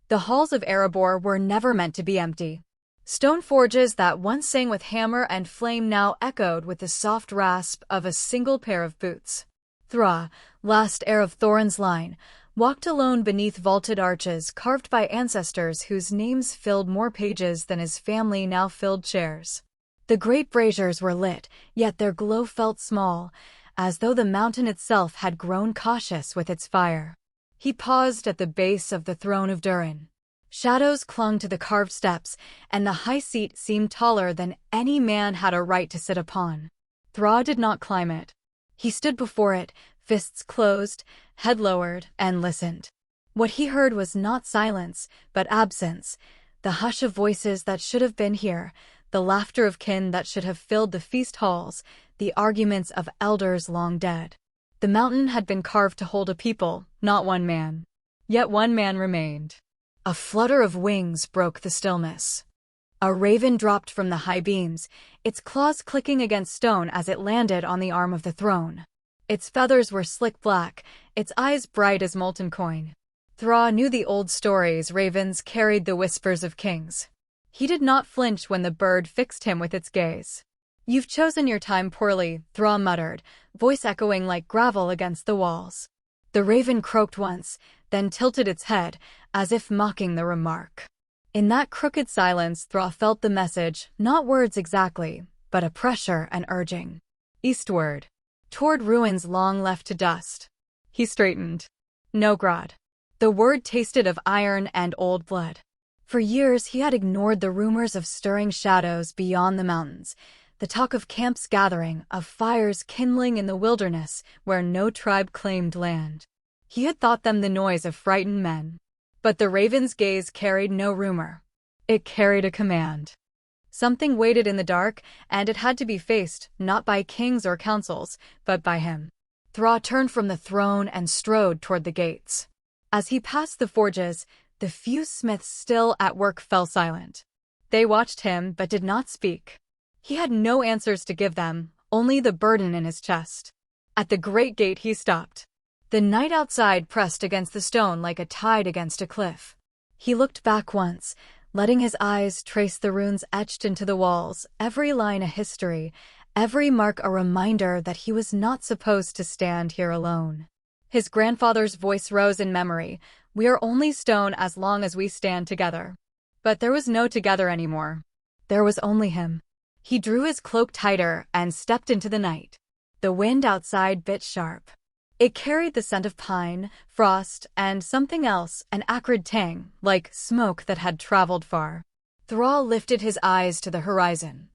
The halls of Erebor were never meant to be empty. Stone forges that once sang with hammer and flame now echoed with the soft rasp of a single pair of boots. Thra, last heir of Thorin's line, walked alone beneath vaulted arches carved by ancestors whose names filled more pages than his family now filled chairs. The great braziers were lit, yet their glow felt small, as though the mountain itself had grown cautious with its fire. He paused at the base of the throne of Durin. Shadows clung to the carved steps, and the high seat seemed taller than any man had a right to sit upon. Thra did not climb it. He stood before it, fists closed, head lowered, and listened. What he heard was not silence, but absence, the hush of voices that should have been here, the laughter of kin that should have filled the feast halls, the arguments of elders long dead. The mountain had been carved to hold a people, not one man. Yet one man remained. A flutter of wings broke the stillness. A raven dropped from the high beams, its claws clicking against stone as it landed on the arm of the throne. Its feathers were slick black, its eyes bright as molten coin. Thra knew the old stories ravens carried the whispers of kings. He did not flinch when the bird fixed him with its gaze. "You've chosen your time poorly," Thra muttered, voice echoing like gravel against the walls. The raven croaked once, then tilted its head, as if mocking the remark. In that crooked silence, Thra felt the message, not words exactly, but a pressure and urging. Eastward. Toward ruins long left to dust. He straightened. Nogrod. The word tasted of iron and old blood. For years he had ignored the rumors of stirring shadows beyond the mountains, the talk of camps gathering, of fires kindling in the wilderness where no tribe claimed land. He had thought them the noise of frightened men. But the raven's gaze carried no rumor. It carried a command. Something waited in the dark, and it had to be faced, not by kings or councils, but by him. Thra turned from the throne and strode toward the gates. As he passed the forges, the few smiths still at work fell silent. They watched him but did not speak. He had no answers to give them, only the burden in his chest. At the great gate he stopped. The night outside pressed against the stone like a tide against a cliff. He looked back once, letting his eyes trace the runes etched into the walls, every line a history, every mark a reminder that he was not supposed to stand here alone. His grandfather's voice rose in memory, "We are only stone as long as we stand together." But there was no together anymore. There was only him. He drew his cloak tighter and stepped into the night. The wind outside bit sharp. It carried the scent of pine, frost, and something else, an acrid tang, like smoke that had traveled far. Thra lifted his eyes to the horizon.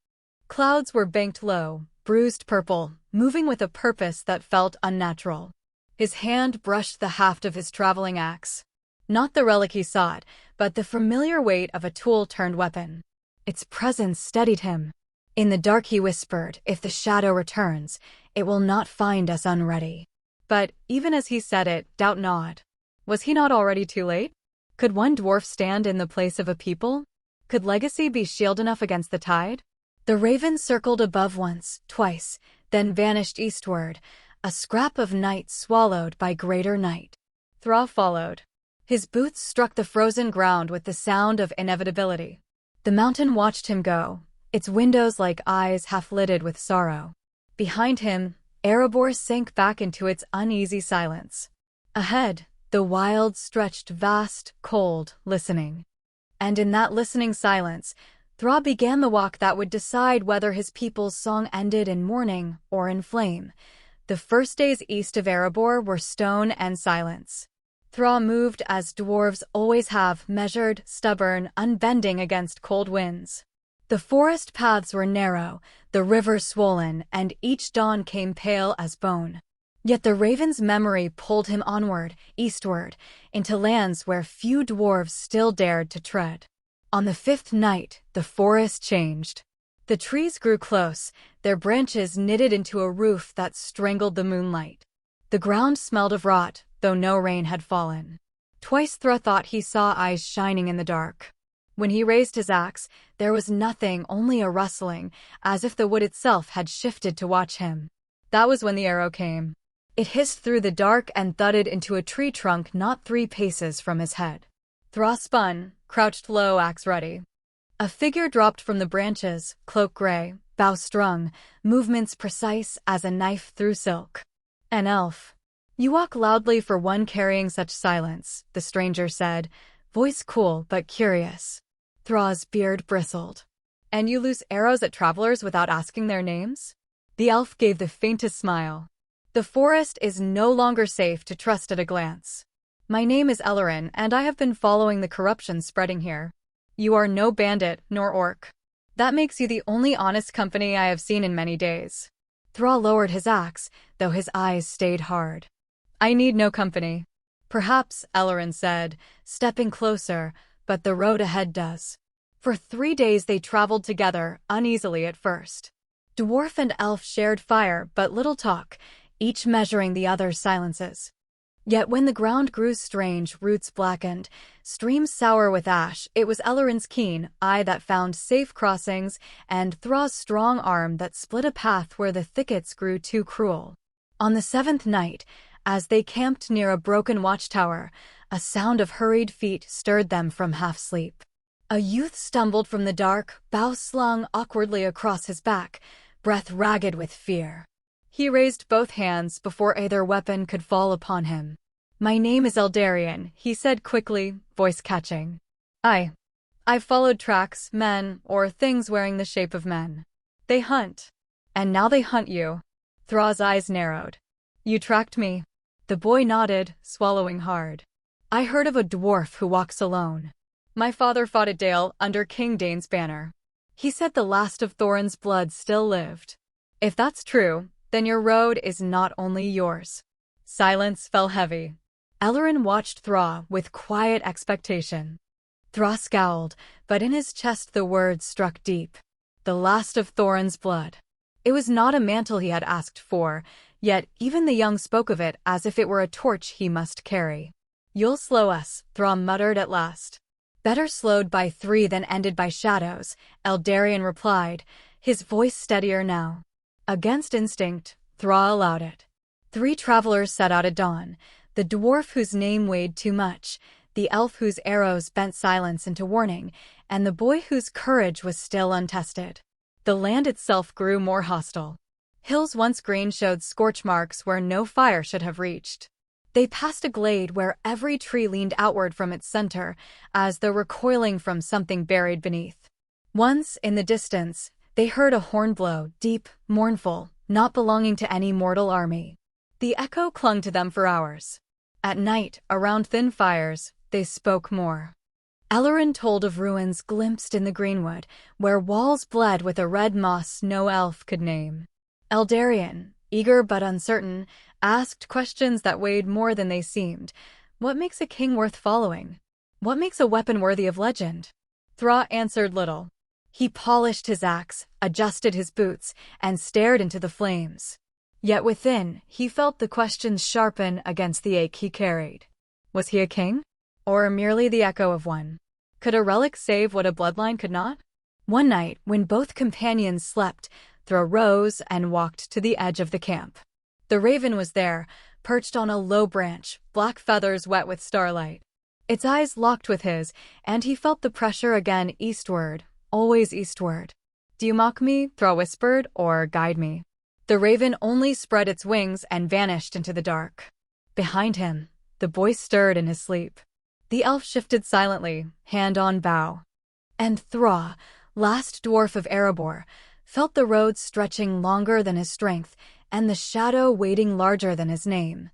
Clouds were banked low, bruised purple, moving with a purpose that felt unnatural. His hand brushed the haft of his traveling axe. Not the relic he sought, but the familiar weight of a tool-turned weapon. Its presence steadied him. In the dark he whispered, "If the shadow returns, it will not find us unready." But, even as he said it, doubt gnawed. Was he not already too late? Could one dwarf stand in the place of a people? Could legacy be shield enough against the tide? The raven circled above once, twice, then vanished eastward, a scrap of night swallowed by greater night. Thra followed. His boots struck the frozen ground with the sound of inevitability. The mountain watched him go, its windows like eyes half-lidded with sorrow. Behind him, Erebor sank back into its uneasy silence. Ahead, the wild stretched vast, cold, listening. And in that listening silence, Thra began the walk that would decide whether his people's song ended in mourning or in flame. The first days east of Erebor were stone and silence. Thra moved as dwarves always have, measured, stubborn, unbending against cold winds. The forest paths were narrow, the river swollen, and each dawn came pale as bone. Yet the raven's memory pulled him onward, eastward, into lands where few dwarves still dared to tread. On the fifth night, the forest changed. The trees grew close, their branches knitted into a roof that strangled the moonlight. The ground smelled of rot, though no rain had fallen. Twice Thra thought he saw eyes shining in the dark. When he raised his axe, there was nothing, only a rustling, as if the wood itself had shifted to watch him. That was when the arrow came. It hissed through the dark and thudded into a tree trunk not 3 paces from his head. Thra spun, crouched low, axe ready. A figure dropped from the branches, cloak gray, bow strung, movements precise as a knife through silk. An elf. You walk loudly for one carrying such silence, the stranger said, voice cool but curious. Thra's beard bristled. And you loose arrows at travelers without asking their names? The elf gave the faintest smile. The forest is no longer safe to trust at a glance. My name is Ellerin, and I have been following the corruption spreading here. You are no bandit, nor orc. That makes you the only honest company I have seen in many days. Thra lowered his axe, though his eyes stayed hard. I need no company. Perhaps, Ellerin said, stepping closer, but the road ahead does. For 3 days they traveled together, uneasily at first. Dwarf and elf shared fire, but little talk, each measuring the other's silences. Yet when the ground grew strange, roots blackened, streams sour with ash, it was Ellerin's keen eye that found safe crossings, and Thra's strong arm that split a path where the thickets grew too cruel. On the 7th night, as they camped near a broken watchtower, a sound of hurried feet stirred them from half-sleep. A youth stumbled from the dark, bow slung awkwardly across his back, breath ragged with fear. He raised both hands before either weapon could fall upon him. My name is Eldarion, he said quickly, voice catching. I've followed tracks, men, or things wearing the shape of men. They hunt. And now they hunt you. Thra's eyes narrowed. You tracked me. The boy nodded, swallowing hard. I heard of a dwarf who walks alone. My father fought at Dale under King Dane's banner. He said the last of Thorin's blood still lived. If that's true, then your road is not only yours. Silence fell heavy. Ellerin watched Thra with quiet expectation. Thra scowled, but in his chest the words struck deep. The last of Thorin's blood. It was not a mantle he had asked for, yet even the young spoke of it as if it were a torch he must carry. You'll slow us, Thra muttered at last. Better slowed by 3 than ended by shadows, Eldarion replied, his voice steadier now. Against instinct, Thra allowed it. 3 travelers set out at dawn, the dwarf whose name weighed too much, the elf whose arrows bent silence into warning, and the boy whose courage was still untested. The land itself grew more hostile. Hills once green showed scorch marks where no fire should have reached. They passed a glade where every tree leaned outward from its center, as though recoiling from something buried beneath. Once, in the distance, they heard a horn blow, deep, mournful, not belonging to any mortal army. The echo clung to them for hours. At night, around thin fires, they spoke more. Ellerin told of ruins glimpsed in the greenwood, where walls bled with a red moss no elf could name. Eldarion, eager but uncertain, asked questions that weighed more than they seemed. What makes a king worth following? What makes a weapon worthy of legend? Thra answered little. He polished his axe, adjusted his boots, and stared into the flames. Yet within, he felt the questions sharpen against the ache he carried. Was he a king? Or merely the echo of one? Could a relic save what a bloodline could not? One night, when both companions slept, Thra rose and walked to the edge of the camp. The raven was there, perched on a low branch, black feathers wet with starlight. Its eyes locked with his, and he felt the pressure again eastward, always eastward. Do you mock me, Thra whispered, or guide me? The raven only spread its wings and vanished into the dark. Behind him, the boy stirred in his sleep. The elf shifted silently, hand on bow. And Thra, last dwarf of Erebor, felt the road stretching longer than his strength, and the shadow waiting larger than his name.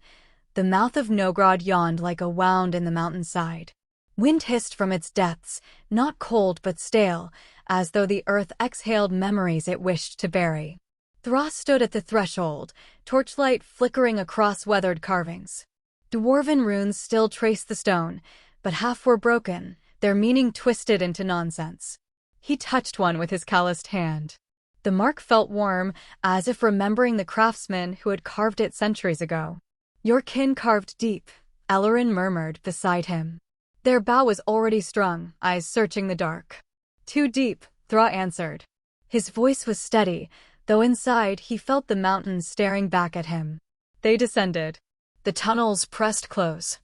The mouth of Nogrod yawned like a wound in the mountainside. Wind hissed from its depths, not cold but stale, as though the earth exhaled memories it wished to bury. Thra stood at the threshold, torchlight flickering across weathered carvings. Dwarven runes still traced the stone, but half were broken, their meaning twisted into nonsense. He touched one with his calloused hand. The mark felt warm, as if remembering the craftsman who had carved it centuries ago. Your kin carved deep, Ellerin murmured beside him. Their bow was already strung, eyes searching the dark. Too deep, Thra answered. His voice was steady, though inside he felt the mountains staring back at him. They descended. The tunnels pressed close.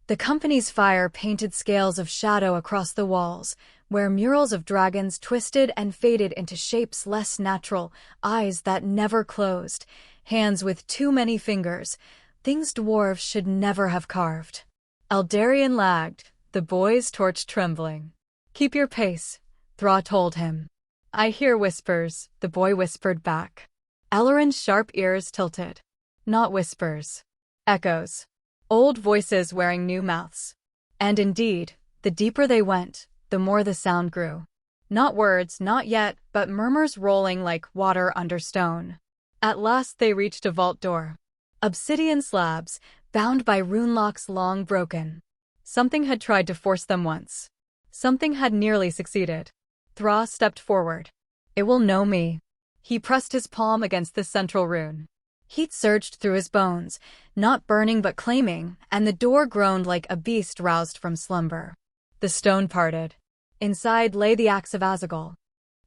The company's fire painted scales of shadow across the walls, where murals of dragons twisted and faded into shapes less natural, eyes that never closed, hands with too many fingers, things dwarves should never have carved. Eldarion lagged, the boy's torch trembling. "Keep your pace," Thra told him. "I hear whispers," the boy whispered back. Elrond's sharp ears tilted. Not whispers. Echoes. Old voices wearing new mouths. And indeed, the deeper they went, the more the sound grew. Not words, not yet, but murmurs rolling like water under stone. At last they reached a vault door. Obsidian slabs, bound by rune locks long broken. Something had tried to force them once. Something had nearly succeeded. Thra stepped forward. "It will know me." He pressed his palm against the central rune. Heat surged through his bones, not burning but claiming, and the door groaned like a beast roused from slumber. The stone parted. Inside lay the Axe of Azagal.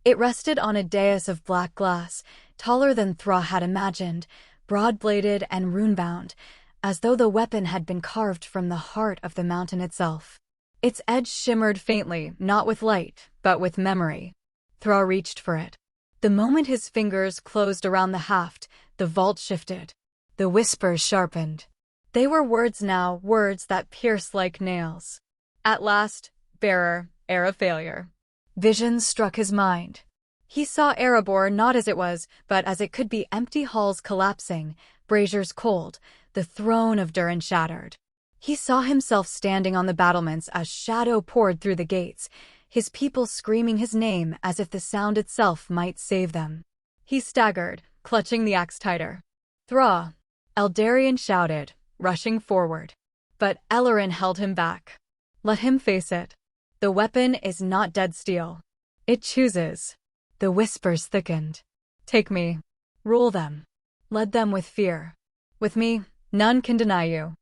It rested on a dais of black glass, taller than Thra had imagined, broad-bladed and rune-bound, as though the weapon had been carved from the heart of the mountain itself. Its edge shimmered faintly, not with light, but with memory. Thra reached for it. The moment his fingers closed around the haft, the vault shifted. The whispers sharpened. They were words now, words that pierced like nails. "At last, bearer, heir of failure." Visions struck his mind. He saw Erebor not as it was, but as it could be, empty halls collapsing, braziers cold, the throne of Durin shattered. He saw himself standing on the battlements as shadow poured through the gates, his people screaming his name as if the sound itself might save them. He staggered, clutching the axe tighter. "Thra!" Eldarion shouted, rushing forward. But Elrond held him back. "Let him face it. The weapon is not dead steel. It chooses." The whispers thickened. "Take me. Rule them. Lead them with fear. With me, none can deny you.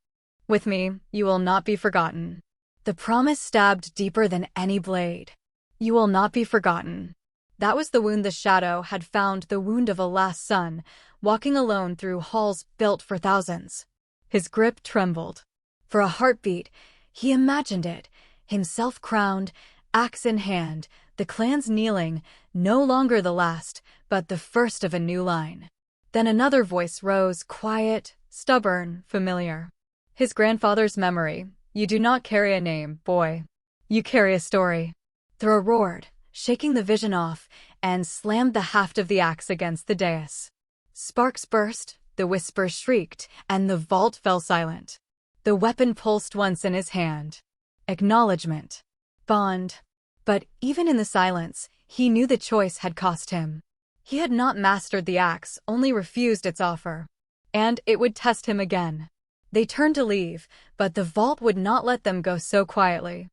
With me, you will not be forgotten." The promise stabbed deeper than any blade. "You will not be forgotten." That was the wound the shadow had found, the wound of a last son, walking alone through halls built for thousands. His grip trembled. For a heartbeat, he imagined it, himself crowned, axe in hand, the clans kneeling, no longer the last, but the first of a new line. Then another voice rose, quiet, stubborn, familiar. His grandfather's memory. "You do not carry a name, boy. You carry a story." Thra roared, shaking the vision off, and slammed the haft of the axe against the dais. Sparks burst, the whispers shrieked, and the vault fell silent. The weapon pulsed once in his hand. Acknowledgement. Bond. But even in the silence, he knew the choice had cost him. He had not mastered the axe, only refused its offer. And it would test him again. They turned to leave, but the vault would not let them go so quietly.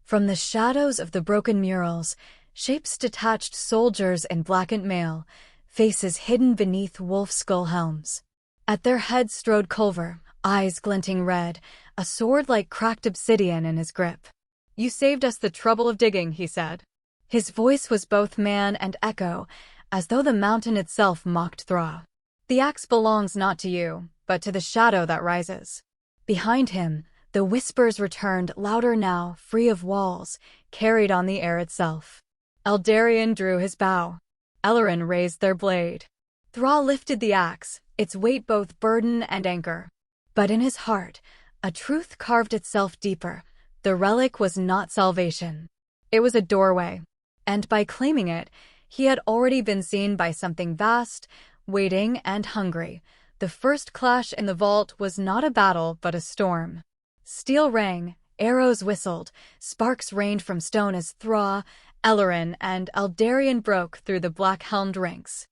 From the shadows of the broken murals, shapes detached, soldiers in blackened mail, faces hidden beneath wolf skull helms. At their heads strode Culver, eyes glinting red, a sword like cracked obsidian in his grip. "You saved us the trouble of digging," he said. His voice was both man and echo, as though the mountain itself mocked Thra. "The axe belongs not to you, but to the shadow that rises." Behind him, the whispers returned, louder now, free of walls, carried on the air itself. Eldarion drew his bow. Elrond raised their blade. Thra lifted the axe, its weight both burden and anchor. But in his heart, a truth carved itself deeper. The relic was not salvation. It was a doorway. And by claiming it, he had already been seen by something vast, waiting and hungry. The first clash in the vault was not a battle, but a storm. Steel rang, arrows whistled, sparks rained from stone as Thra, Elrond, and Eldarion broke through the black-helmed ranks.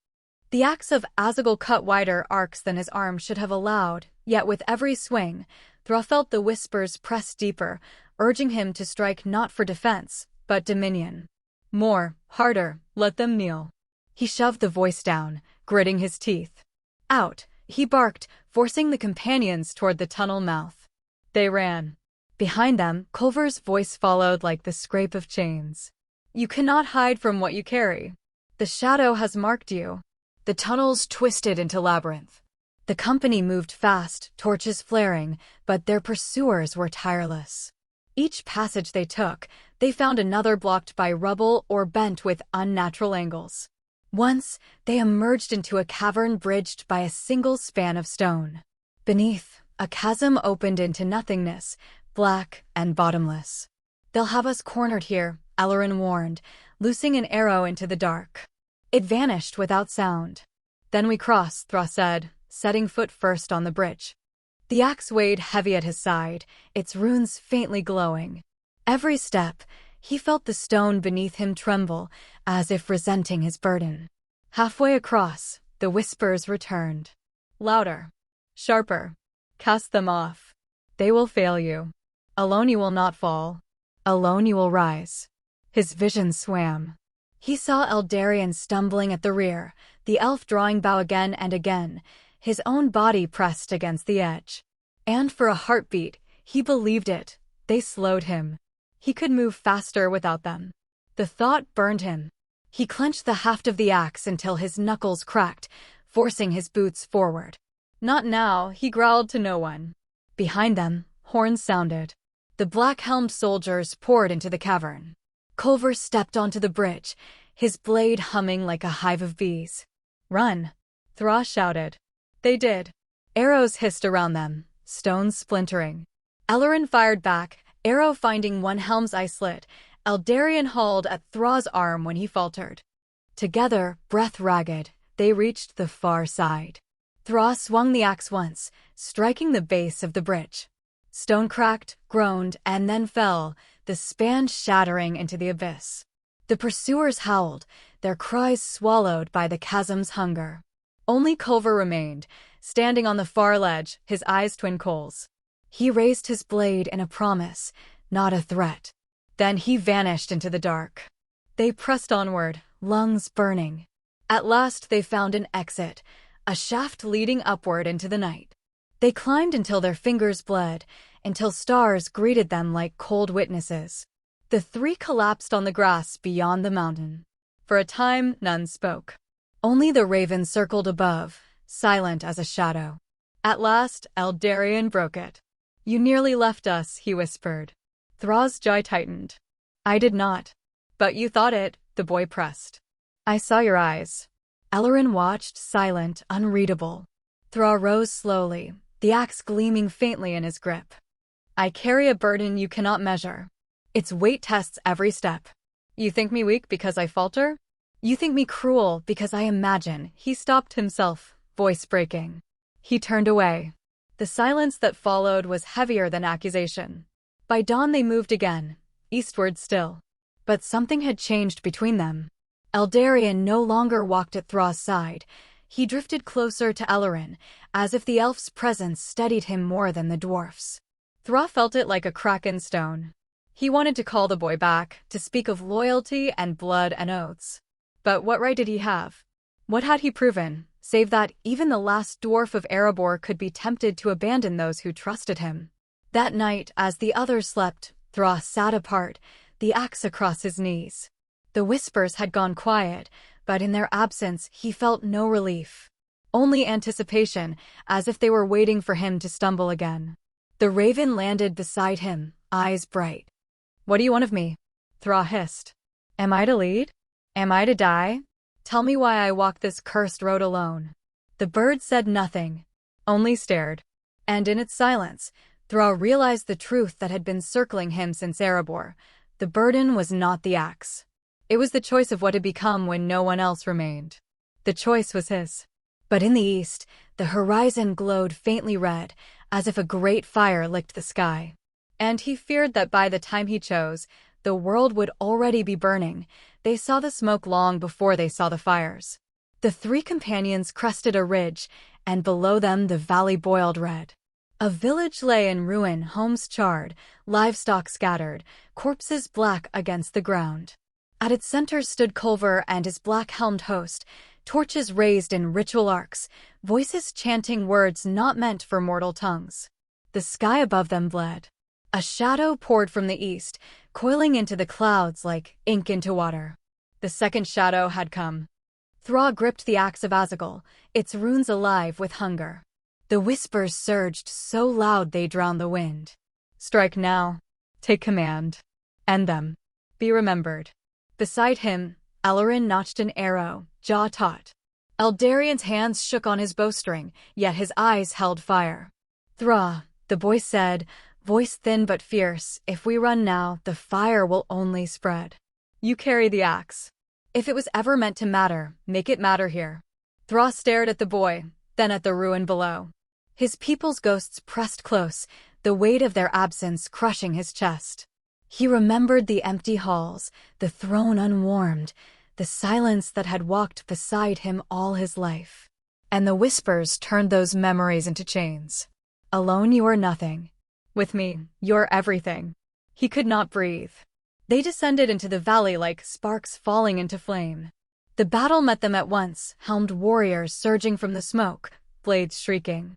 The axe of Azagal cut wider arcs than his arm should have allowed, yet with every swing, Thra felt the whispers press deeper, urging him to strike not for defense, but dominion. More, harder, let them kneel. He shoved the voice down, gritting his teeth. "Out," he barked, forcing the companions toward the tunnel mouth. They ran. Behind them, Culver's voice followed like the scrape of chains. "You cannot hide from what you carry. The shadow has marked you." The tunnels twisted into labyrinth. The company moved fast, torches flaring, but their pursuers were tireless. Each passage they took, they found another blocked by rubble or bent with unnatural angles. Once, they emerged into a cavern bridged by a single span of stone. Beneath, a chasm opened into nothingness, black and bottomless. "They'll have us cornered here," Ellorin warned, loosing an arrow into the dark. It vanished without sound. "Then we cross," Thra said, setting foot first on the bridge. The axe weighed heavy at his side, its runes faintly glowing. Every step, he felt the stone beneath him tremble, as if resenting his burden. Halfway across, the whispers returned. Louder. Sharper. "Cast them off. They will fail you. Alone you will not fall. Alone you will rise." His vision swam. He saw Eldarion stumbling at the rear, the elf drawing bow again and again, his own body pressed against the edge. And for a heartbeat, he believed it. They slowed him. He could move faster without them. The thought burned him. He clenched the haft of the axe until his knuckles cracked, forcing his boots forward. "Not now," he growled to no one. Behind them, horns sounded. The black-helmed soldiers poured into the cavern. Culver stepped onto the bridge, his blade humming like a hive of bees. "Run!" Thra shouted. They did. Arrows hissed around them, stones splintering. Ellorin fired back, arrow finding one helm's eye slit. Eldarion hauled at Thra's arm when he faltered. Together, breath ragged, they reached the far side. Thra swung the axe once, striking the base of the bridge. Stone cracked, groaned, and then fell, the span shattering into the abyss. The pursuers howled, their cries swallowed by the chasm's hunger. Only Culver remained, standing on the far ledge, his eyes twin coals. He raised his blade in a promise, not a threat. Then he vanished into the dark. They pressed onward, lungs burning. At last they found an exit, a shaft leading upward into the night. They climbed until their fingers bled, until stars greeted them like cold witnesses. The three collapsed on the grass beyond the mountain. For a time, none spoke. Only the raven circled above, silent as a shadow. At last, Eldarion broke it. "You nearly left us," he whispered. Thra's jaw tightened. "I did not." "But you thought it," the boy pressed. "I saw your eyes." Ellorin watched, silent, unreadable. Thra rose slowly, the axe gleaming faintly in his grip. "I carry a burden you cannot measure. Its weight tests every step. You think me weak because I falter? You think me cruel because I imagine." He stopped himself, voice breaking. He turned away. The silence that followed was heavier than accusation. By dawn they moved again, eastward still. But something had changed between them. Eldarion no longer walked at Thra's side. He drifted closer to Ellorin, as if the elf's presence steadied him more than the dwarf's. Thra felt it like a crack in stone. He wanted to call the boy back, to speak of loyalty and blood and oaths. But what right did he have? What had he proven, save that even the last dwarf of Erebor could be tempted to abandon those who trusted him? That night, as the others slept, Thra sat apart, the axe across his knees. The whispers had gone quiet, but in their absence he felt no relief. Only anticipation, as if they were waiting for him to stumble again. The raven landed beside him, eyes bright. "What do you want of me?" Thra hissed. "Am I to lead? Am I to die? Tell me why I walk this cursed road alone." The bird said nothing, only stared. And in its silence, Thra realized the truth that had been circling him since Erebor. The burden was not the axe. It was the choice of what to become when no one else remained. The choice was his. But in the east, the horizon glowed faintly red, as if a great fire licked the sky. And he feared that by the time he chose, the world would already be burning. They saw the smoke long before they saw the fires. The three companions crested a ridge, and below them the valley boiled red. A village lay in ruin, homes charred, livestock scattered, corpses black against the ground. At its center stood Culver and his black-helmed host, torches raised in ritual arcs, voices chanting words not meant for mortal tongues. The sky above them bled. A shadow poured from the east, coiling into the clouds like ink into water. The second shadow had come. Thra gripped the Axe of Azagal, its runes alive with hunger. The whispers surged so loud they drowned the wind. Strike now. Take command. End them. Be remembered. Beside him, Elorinn notched an arrow, jaw taut. Eldarien's hands shook on his bowstring, yet his eyes held fire. Thra, the boy said, voice thin but fierce, if we run now, the fire will only spread. You carry the axe. If it was ever meant to matter, make it matter here. Thra stared at the boy, then at the ruin below. His people's ghosts pressed close, the weight of their absence crushing his chest. He remembered the empty halls, the throne unwarmed, the silence that had walked beside him all his life. And the whispers turned those memories into chains. Alone you are nothing. With me, you're everything. He could not breathe. They descended into the valley like sparks falling into flame. The battle met them at once, helmed warriors surging from the smoke, blades shrieking.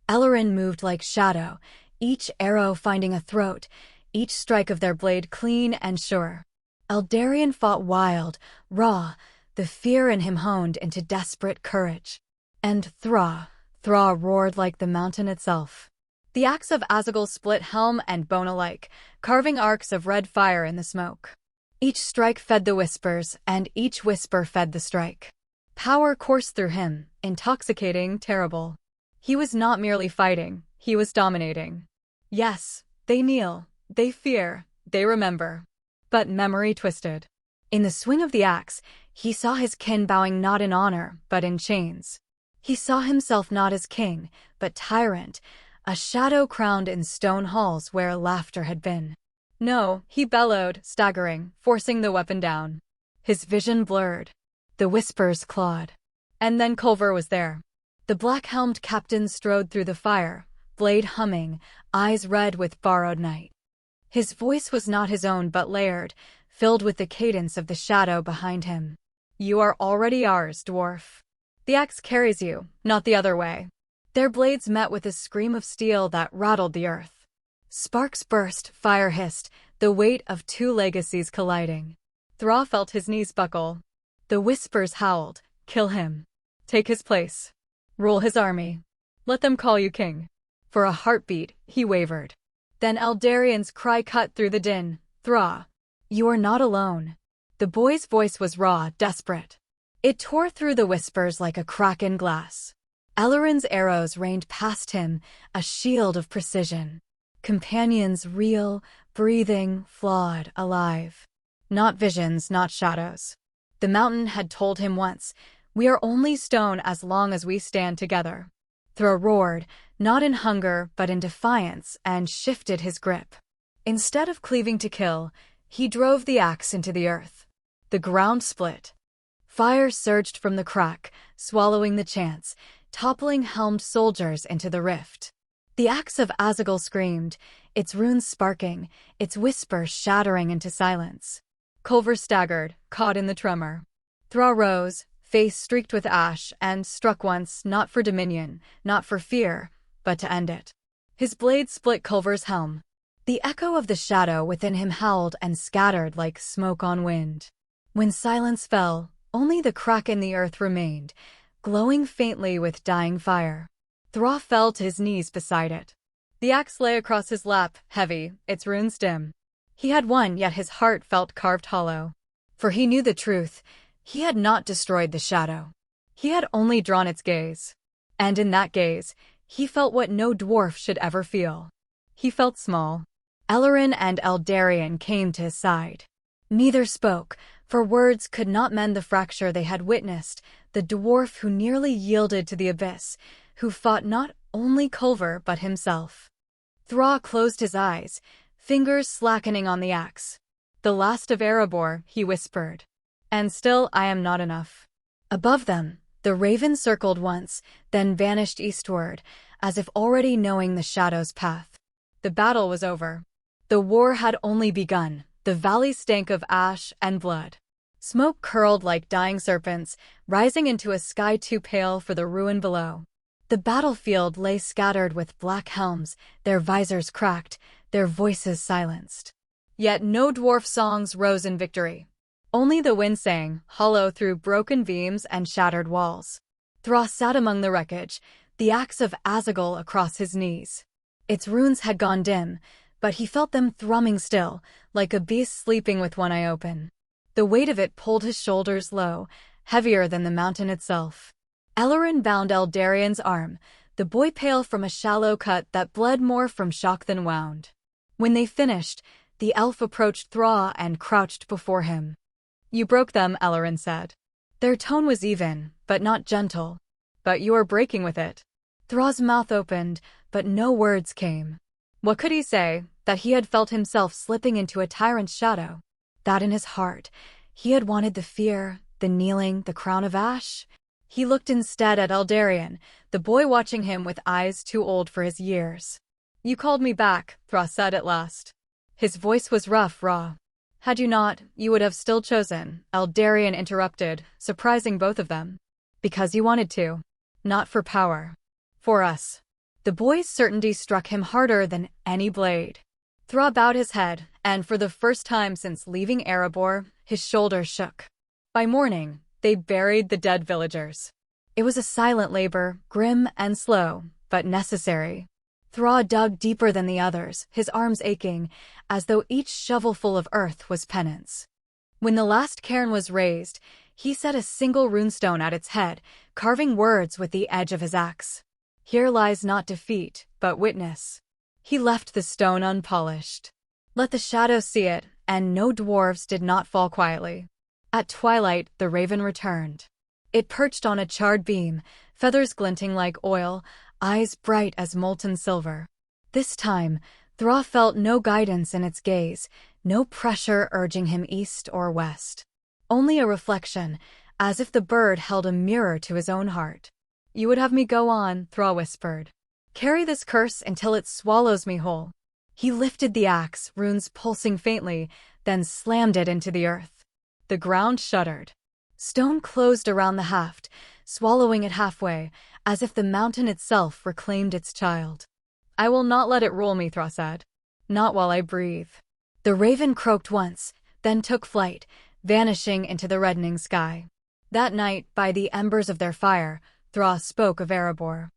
Elorinn moved like shadow, each arrow finding a throat, each strike of their blade clean and sure. Eldarien fought wild, raw, the fear in him honed into desperate courage. And Thra roared like the mountain itself. The Axe of Azagal split helm and bone alike, carving arcs of red fire in the smoke. Each strike fed the whispers, and each whisper fed the strike. Power coursed through him, intoxicating, terrible. He was not merely fighting, he was dominating. Yes, they kneel, they fear, they remember. But memory twisted. In the swing of the axe, he saw his kin bowing not in honor, but in chains. He saw himself not as king, but tyrant, a shadow crowned in stone halls where laughter had been. No, he bellowed, staggering, forcing the weapon down. His vision blurred. The whispers clawed. And then Culver was there. The black-helmed captain strode through the fire, blade humming, eyes red with borrowed night. His voice was not his own but layered, filled with the cadence of the shadow behind him. You are already ours, dwarf. The axe carries you, not the other way. Their blades met with a scream of steel that rattled the earth. Sparks burst, fire hissed, the weight of two legacies colliding. Thra felt his knees buckle. The whispers howled, kill him. Take his place. Rule his army. Let them call you king. For a heartbeat, he wavered. Then Eldarien's cry cut through the din. Thra, you are not alone. The boy's voice was raw, desperate. It tore through the whispers like a crack in glass. Elorinn's arrows rained past him, a shield of precision. Companions real, breathing, flawed, alive. Not visions, not shadows. The mountain had told him once, we are only stone as long as we stand together. Thra roared, not in hunger but in defiance, and shifted his grip. Instead of cleaving to kill, he drove the axe into the earth. The ground split. Fire surged from the crack, swallowing the chance, toppling helmed soldiers into the rift. The Axe of Azagal screamed, its runes sparking, its whisper shattering into silence. Culver staggered, caught in the tremor. Thra rose, face streaked with ash, and struck once, not for dominion, not for fear, but to end it. His blade split Culver's helm. The echo of the shadow within him howled and scattered like smoke on wind. When silence fell, only the crack in the earth remained, glowing faintly with dying fire. Thra fell to his knees beside it. The axe lay across his lap, heavy, its runes dim. He had won, yet his heart felt carved hollow. For he knew the truth. He had not destroyed the shadow. He had only drawn its gaze. And in that gaze, he felt what no dwarf should ever feel. He felt small. Elorinn and Eldarien came to his side. Neither spoke, for words could not mend the fracture they had witnessed, the dwarf who nearly yielded to the abyss, who fought not only Culver but himself. Thra closed his eyes, fingers slackening on the axe. The last of Erebor, he whispered. And still I am not enough. Above them, the raven circled once, then vanished eastward, as if already knowing the shadow's path. The battle was over. The war had only begun, the valley stank of ash and blood. Smoke curled like dying serpents, rising into a sky too pale for the ruin below. The battlefield lay scattered with black helms, their visors cracked, their voices silenced. Yet no dwarf songs rose in victory. Only the wind sang, hollow through broken beams and shattered walls. Thra sat among the wreckage, the Axe of Azagal across his knees. Its runes had gone dim, but he felt them thrumming still, like a beast sleeping with one eye open. The weight of it pulled his shoulders low, heavier than the mountain itself. Ellorin bound Eldarian's arm, the boy pale from a shallow cut that bled more from shock than wound. When they finished, the elf approached Thra and crouched before him. "You broke them," Ellorin said. Their tone was even, but not gentle. "But you are breaking with it." Thra's mouth opened, but no words came. What could he say? That he had felt himself slipping into a tyrant's shadow? That in his heart, he had wanted the fear, the kneeling, the crown of ash? He looked instead at Eldarian, the boy watching him with eyes too old for his years. "You called me back," Thra said at last. His voice was rough, raw. "Had you not, you would have still chosen," Eldarian interrupted, surprising both of them. "Because you wanted to. Not for power. For us." The boy's certainty struck him harder than any blade. Thra bowed his head, and for the first time since leaving Erebor, his shoulders shook. By morning, they buried the dead villagers. It was a silent labor, grim and slow, but necessary. Thra dug deeper than the others, his arms aching, as though each shovelful of earth was penance. When the last cairn was raised, he set a single runestone at its head, carving words with the edge of his axe. "Here lies not defeat, but witness." He left the stone unpolished. Let the shadows see it, and no dwarves did not fall quietly. At twilight, the raven returned. It perched on a charred beam, feathers glinting like oil, eyes bright as molten silver. This time, Thra felt no guidance in its gaze, no pressure urging him east or west. Only a reflection, as if the bird held a mirror to his own heart. "You would have me go on," Thra whispered. "Carry this curse until it swallows me whole." He lifted the axe, runes pulsing faintly, then slammed it into the earth. The ground shuddered. Stone closed around the haft, swallowing it halfway, as if the mountain itself reclaimed its child. "I will not let it rule me," Thra said. "Not while I breathe." The raven croaked once, then took flight, vanishing into the reddening sky. That night, by the embers of their fire, Thra spoke of Erebor.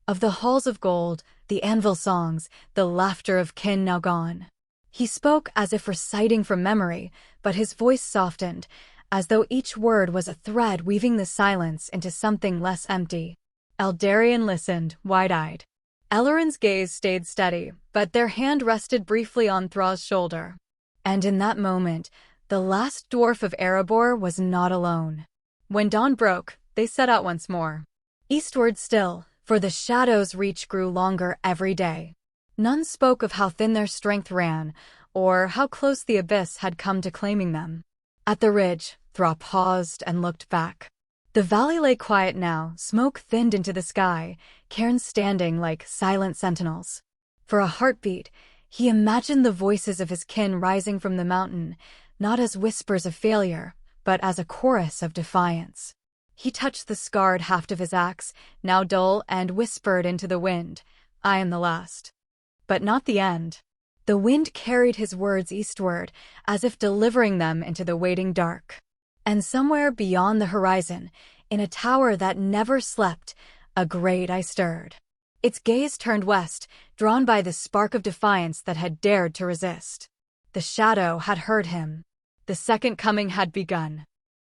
Of the halls of gold, the anvil songs, the laughter of kin now gone. He spoke as if reciting from memory, but his voice softened, as though each word was a thread weaving the silence into something less empty. Eldarian listened, wide-eyed. Ellorin's gaze stayed steady, but their hand rested briefly on Thra's shoulder. And in that moment, the last dwarf of Erebor was not alone. When dawn broke, they set out once more. Eastward still, for the shadow's reach grew longer every day. None spoke of how thin their strength ran, or how close the abyss had come to claiming them. At the ridge, Thra paused and looked back. The valley lay quiet now, smoke thinned into the sky, cairns standing like silent sentinels. For a heartbeat, he imagined the voices of his kin rising from the mountain, not as whispers of failure, but as a chorus of defiance. He touched the scarred haft of his axe, now dull, and whispered into the wind, "I am the last." But not the end. The wind carried his words eastward, as if delivering them into the waiting dark. And somewhere beyond the horizon, in a tower that never slept, a great eye stirred. Its gaze turned west, drawn by the spark of defiance that had dared to resist. The shadow had heard him. The second coming had begun.